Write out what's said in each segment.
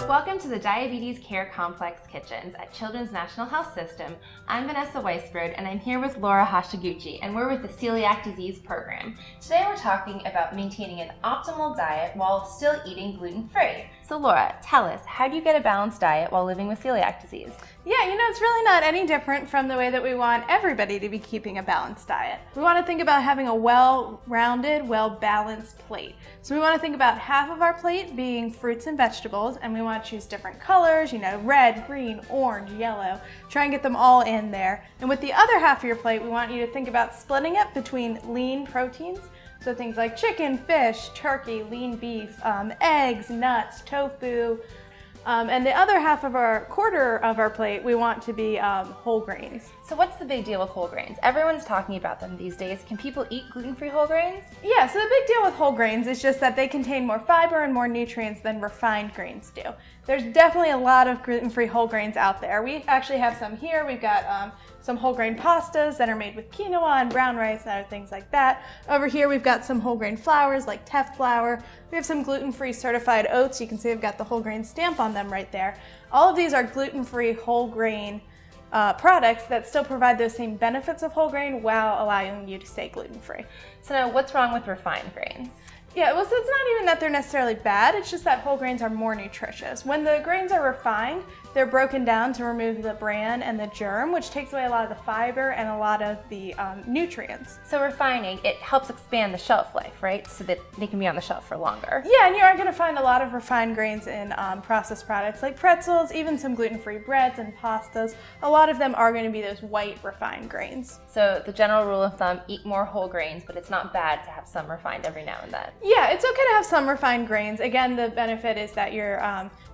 Welcome to the Diabetes Care Complex Kitchens at Children's National Health System. I'm Vanessa Weisbrod, and I'm here with Laura Hashiguchi, and we're with the Celiac Disease Program. Today we're talking about maintaining an optimal diet while still eating gluten-free. So Laura, tell us, how do you get a balanced diet while living with celiac disease? Yeah, it's really not any different from the way that we want everybody to be keeping a balanced diet. We want to think about having a well-rounded, well-balanced plate. So we want to think about half of our plate being fruits and vegetables, and we want to choose different colors, red, green, orange, yellow. Try and get them all in there. And with the other half of your plate, we want you to think about splitting it between lean proteins, so things like chicken, fish, turkey, lean beef, eggs, nuts, tofu. And the other half of quarter of our plate, we want to be whole grains. So what's the big deal with whole grains? Everyone's talking about them these days. Can people eat gluten-free whole grains? Yeah, so the big deal with whole grains is just that they contain more fiber and more nutrients than refined grains do. There's definitely a lot of gluten-free whole grains out there. We actually have some here. We've got some whole grain pastas that are made with quinoa and brown rice and other things like that. Over here we've got some whole grain flours like teff flour. We have some gluten-free certified oats. You can see I've got the whole grain stamp on them right there. All of these are gluten-free whole grain products that still provide those same benefits of whole grain while allowing you to stay gluten-free. So now what's wrong with refined grains? Yeah, well, so it's not even that they're necessarily bad, it's just that whole grains are more nutritious. When the grains are refined, they're broken down to remove the bran and the germ, which takes away a lot of the fiber and a lot of the nutrients. So refining, it helps expand the shelf life, right? So that they can be on the shelf for longer. Yeah, and you are going to find a lot of refined grains in processed products like pretzels, even some gluten-free breads and pastas. A lot of them are going to be those white refined grains. So the general rule of thumb, eat more whole grains, but it's not bad to have some refined every now and then. Yeah, it's okay to have some refined grains. Again, the benefit is that you're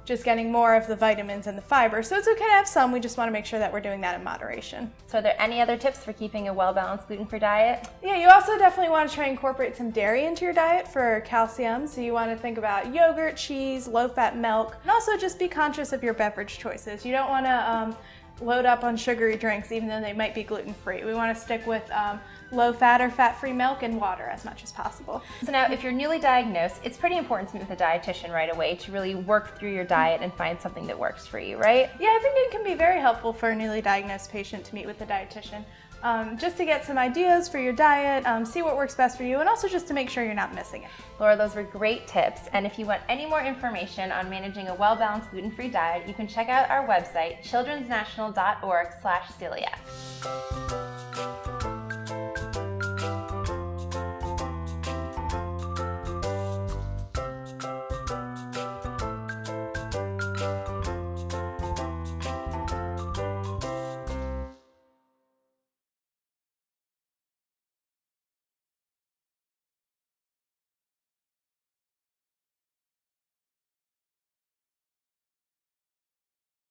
just getting more of the vitamins and the fiber. So it's okay to have some, we just want to make sure that we're doing that in moderation. So are there any other tips for keeping a well-balanced gluten-free diet? Yeah, you also definitely want to try and incorporate some dairy into your diet for calcium. So you want to think about yogurt, cheese, low-fat milk, and also just be conscious of your beverage choices. You don't want to load up on sugary drinks even though they might be gluten-free. We want to stick with low-fat or fat-free milk and water as much as possible. So now, if you're newly diagnosed, it's pretty important to meet with a dietitian right away to really work through your diet and find something that works for you, right? Yeah, I think it can be very helpful for a newly diagnosed patient to meet with a dietitian. Just to get some ideas for your diet, see what works best for you, and also just to make sure you're not missing it. Laura, those were great tips, and if you want any more information on managing a well-balanced gluten-free diet, you can check out our website, childrensnational.org/celiac.